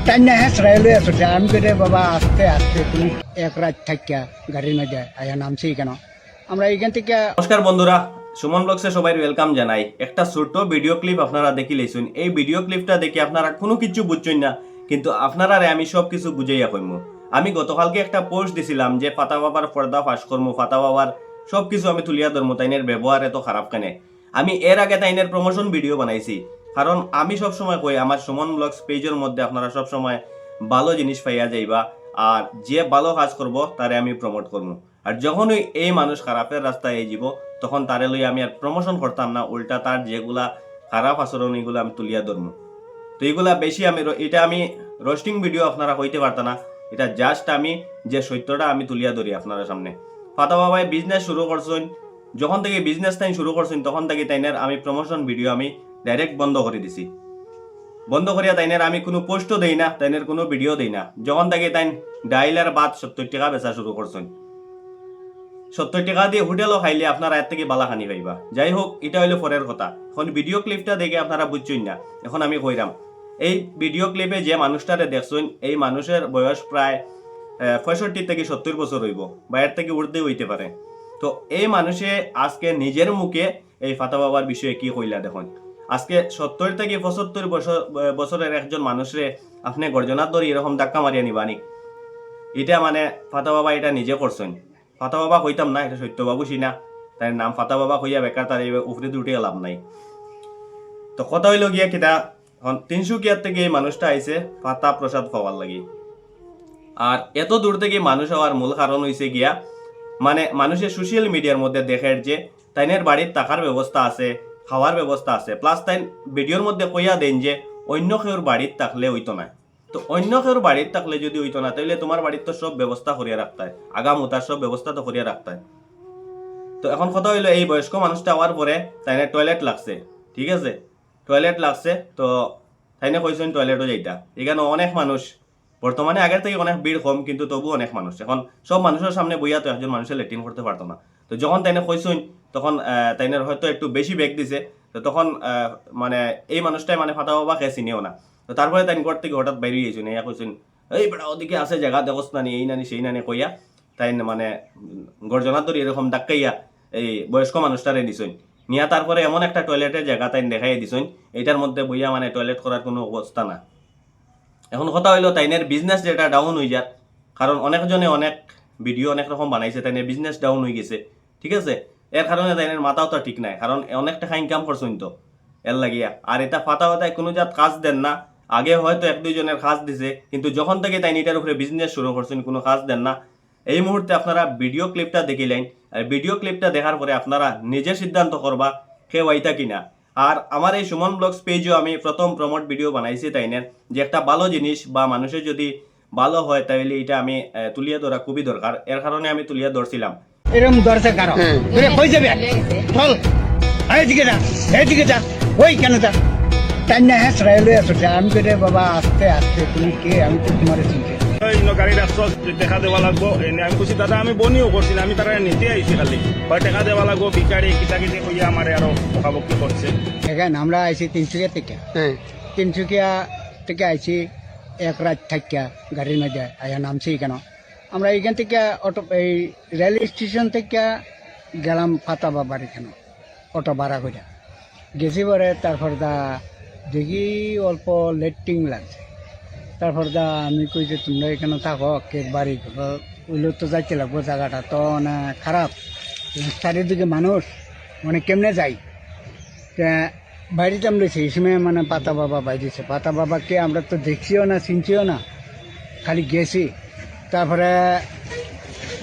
টাইনা হ্যাঁ সরাইলে আসছে আমি করে বাবা আস্তে আস্তে তুমি এক রাত থাকিয়া গাড়ির মধ্যে আয়া নামছি কেন আমরা এইখান থেকে। নমস্কার বন্ধুরা, সুমন ব্লগসে সবাই ওয়েলকাম জানাই। একটা ছোট্ট ভিডিও ক্লিপ আপনারা দেখি লইছেন। এই ভিডিও ক্লিপটা দেখে আপনারা কোনো কিছু বুঝছেন না, কিন্তু আপনারা আমি সব কিছু বুঝাইয়া কইম। আমি গতকালকে একটা পোস্ট দিছিলাম যে ফাতা বাবার পর্দা ফাঁস করবো, ফাতা বাবার সব কিছু আমি তুলিয়া ধরবো, তাইনের ব্যবহার এত খারাপ কেনে। আমি এর আগে তাইনের প্রমোশন ভিডিও বানাইছি, কারণ আমি সবসময় কই আমার সুমন ব্লগস পেজের মধ্যে আপনারা সবসময় ভালো জিনিস পাইয়া যাইবা, আর যে ভালো কাজ করব তারে আমি প্রমোট করবো। আর যখনই এই মানুষ খারাপের রাস্তায় যাব তখন তারে লই আমি আর প্রমোশন করতাম না, উল্টা তার যেগুলা খারাপ আচরণ এগুলো আমি তুলিয়া ধরবো। তো এইগুলা বেশি আমি এটা আমি রোস্টিং ভিডিও আপনারা হইতে পারত না, এটা জাস্ট আমি যে সত্যটা আমি তুলিয়া ধরি আপনারা সামনে। ফাতা বাবাই বিজনেস শুরু করছেন, যখন থেকে বিজনেস টাইম শুরু করছেন তখন থেকে তাইনের আমি প্রমোশন ভিডিও আমি ডাইরেক্ট বন্ধ করে দিছি। বন্ধ করিয়া তাইনের আমি কোনো পোস্টও দেই না, তাইনের কোনো ভিডিও দেই না। যখন থেকে তাই ডাইলার বাদ 70 টাকা বেচা শুরু করছেন, 70 টাকা দিয়ে হোটেলও খাইলে আপনারা এর থেকে বালা খানি পাইবা। যাই হোক, এটা হইলো পরের কথা। এখন ভিডিও ক্লিপটা দেখে আপনারা বুঝছেন না, এখন আমি কইরাম এই ভিডিও ক্লিপে যে মানুষটারে দেখছেন এই মানুষের বয়স প্রায় 65 থেকে 70 বছর হইব, বা এর থেকে ঊর্ধ্বে হইতে পারে। তো এই মানুষে আজকে নিজের মুখে এই ফাতা বাবার বিষয়ে কি কইলা দেখুন। আজকে 70 থেকে 75 বছরের একজন মানুষরে আপনি গর্জনার ধরে এরকম ধাক্কা মারিয়া নিবানি, এটা মানে ফাতা বাবা এটা নিজে করছেন। ফাতা বাবা কইতাম না, এটা সত্যবাবু সিনা, তার নাম ফাতা বাবা কইয়া বেকার তার উপরে উঠে লাভ নাই। তো কথা হইল গিয়া কিতা, এখন 300 থেকে এই মানুষটা আইছে ফাতা প্রসাদ পাওয়ার লাগি। আর এত দূর থেকে মানুষ হওয়ার মূল কারণ হইছে গিয়া মানে মানুষের সোশ্যাল মিডিয়ার মধ্যে দেখে যে তাইনের বাড়ির টাকার ব্যবস্থা আছে, খাওয়ার ব্যবস্থা আছে, প্লাস তাই ভিডিওর মধ্যে কইয়া দেন যে অন্য কেউর বাড়ির থাকলে হইতো না। তো অন্য কেউর বাড়ির থাকলে যদি হইতো না, তাইলে তোমার বাড়ির তো সব ব্যবস্থা করিয়া রাখতে হয়, আগামুতার সব ব্যবস্থা তো করিয়া রাখতে হয়। তো এখন কথা হইলো এই বয়স্ক মানুষটা হওয়ার পরে তাইনে টয়লেট লাগছে, ঠিক আছে, টয়লেট লাগছে। তো তাইনে কইছেন টয়লেটও যাইতা। এখানে অনেক মানুষ বর্তমানে আগের থেকে অনেক ভিড় কম, কিন্তু তবু অনেক মানুষ। এখন সব মানুষের সামনে বইয়া তো একজন মানুষের ল্যাট্রিন করতে পারতো না। তো যখন তাইনে কইছেন তখন তাইনের হয়তো একটু বেশি বেগ দিছে। তো তখন মানে এই মানুষটাই মানে ফাতা বাবা খেয়ে চিনিও না। তো তারপরে তাই ঘর থেকে হঠাৎ বাইরে গেছেন, ইয়া কইছেন এই বেড়া ওদিকে আছে জায়গা দেখোস নানি, এই নানি সেই নানি কইয়া তাই মানে গর্জনার ধরে এরকম ডাক্কাইয়া এই বয়স্ক মানুষটারে দিছেন নিয়া। তারপরে এমন একটা টয়লেটের জায়গা তাই দেখাই দিছেন, এটার মধ্যে বইয়া মানে টয়লেট করার কোনো অবস্থা না। এখন কথা হইলো তাইনের বিজনেস যেটা ডাউন হয়ে যাক, কারণ অনেকজনে অনেক ভিডিও অনেক রকম বানাইছে, তাইনের বিজনেস ডাউন হয়ে গেছে, ঠিক আছে। এর কারণে তাইনের মাথাও তো ঠিক নাই, কারণ অনেক টাকা ইনকাম করছেন তো এর লাগিয়া। আর এটা ফাতা ফাতায় কোনো জাত কাজ দেন না। আগে হয়তো 1-2 জনের কাজ দিছে, কিন্তু যখন থেকে তাই এটার উপরে বিজনেস শুরু করছেন কোনো কাজ দেন না। এই মুহূর্তে আপনারা ভিডিও ক্লিপটা দেখিলেন, আর ভিডিও ক্লিপটা দেখার পরে আপনারা নিজে সিদ্ধান্ত করবা কেউ আইতা কিনা। আর আমার এই সুমন ব্লগস পেজও আমি প্রথম প্রমোট ভিডিও বানাইছি তাইনের, যে একটা ভালো জিনিস বা মানুষের যদি ভালো হয় তাহলে এটা আমি তুলিয়া ধরা খুবই দরকার, এর কারণে আমি তুলিয়া ধরছিলাম। এরকম দরজা কারো কই যাবে চল এইদিকে যা, এইদিকে যা, ওই কেন যা টাইনা হ্যাঁ সরাইলে আসছে আমি করে বাবা আস্তে আস্তে তুমি কে আমি তো তোমার চিনতে গাড়ির রাস্তা দেখা দেওয়া লাগবো। আমি খুশি দাদা, আমি বনিও করছি না, আমি তারা নিতে আইছি খালি টাকা দেওয়া লাগবো। ভিকারি কিটাকিটি কইয়া আমার আরো বকাবকি করছে। দেখেন আমরা আইছি 300 থেকে, 300 থেকে আইছি এক রাত থাকিয়া গাড়ির মধ্যে আয়া নামছি কেন আমরা এইখান থেকে অটো এই রেল স্টেশন থেকে গেলাম ফাতা বাবার এখানে অটো ভাড়া করে গেছি পরে। তারপর দা দেখি অল্প লেট্রিং লাগছে। তারপর দা আমি কই যে তোমরা এখানে থাকো, কেক বাড়ি ওইগুলো তো যাইতে লাগবো, জায়গাটা তো না খারাপ, চারিদিকে মানুষ মানে কেমনে যাই। বাইরেতে আমরা সেই সময় মানে পাতা বাবা বাইরেছে, পাতা বাবাকে আমরা তো দেখছিও না চিনছিও না, খালি গেছি। তারপরে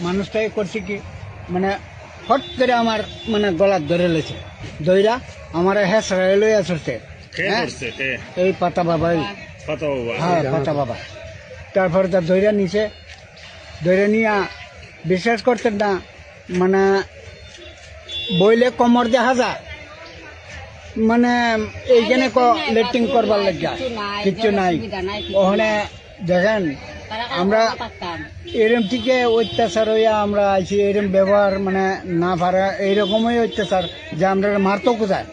মানুষটাই করছি কি মানে হট করে আমার মানে গলার ধরে লেছে, দইরা আমার হ্যাঁ সরাই লই আসছে এই পাতা বাবাই, হ্যাঁ পাতা বাবা। তারপরে তার দইরা নিচে দইরা নিয়ে বিশ্বাস করতেন না মানে বইলে কোমর দেখা যায়, মানে এইখানে লেট্রিং করবার লাগিয়া কিচ্ছু নাই। ওখানে দেখেন আমরা এরম থেকে অত্যাচার হইয়া আমরা আইছি, এরম ব্যবহার মানে না পারা এইরকমই অত্যাচার যে আমরা মারতো কোথায়,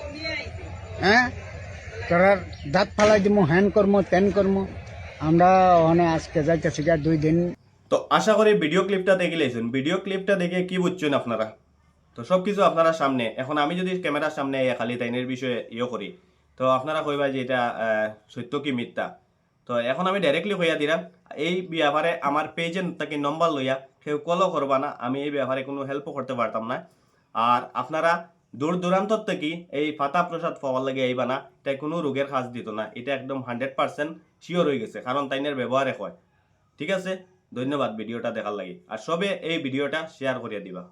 হ্যাঁ তোরা দাঁত ফালাই দিব, হ্যান কর্ম তেন কর্ম। আমরা ওখানে আজকে যাইতেছি 2 দিন। তো আশা করি ভিডিও ক্লিপটা দেখে লেছেন। ভিডিও ক্লিপটা দেখে কি বুঝছেন আপনারা? তো সব কিছু আপনারা সামনে। এখন আমি যদি ক্যামেরার সামনে খালি তাইনের বিষয়ে করি, তো আপনারা কইবা যে এটা সত্য কি মিথ্যা। তো এখন আমি ডাইরেক্টলি কইয়া দিলাম, এই ব্যাপারে আমার পেজে তাকে নম্বর লইয়া কেউ কলও করবা না, আমি এই ব্যাপারে কোনো হেল্পও করতে পারতাম না। আর আপনারা দূর দূরান্ত থেকে এই পাতা প্রসাদ পাওয়ার লাগে আইবা না, এটা কোনো রোগের কাজ দিত না, এটা একদম 100% শিওর হয়ে গেছে, কারণ তাইনের ব্যবহারে হয়। ঠিক আছে, ধন্যবাদ ভিডিওটা দেখার লাগে, আর সবে এই ভিডিওটা শেয়ার করিয়া দিবা।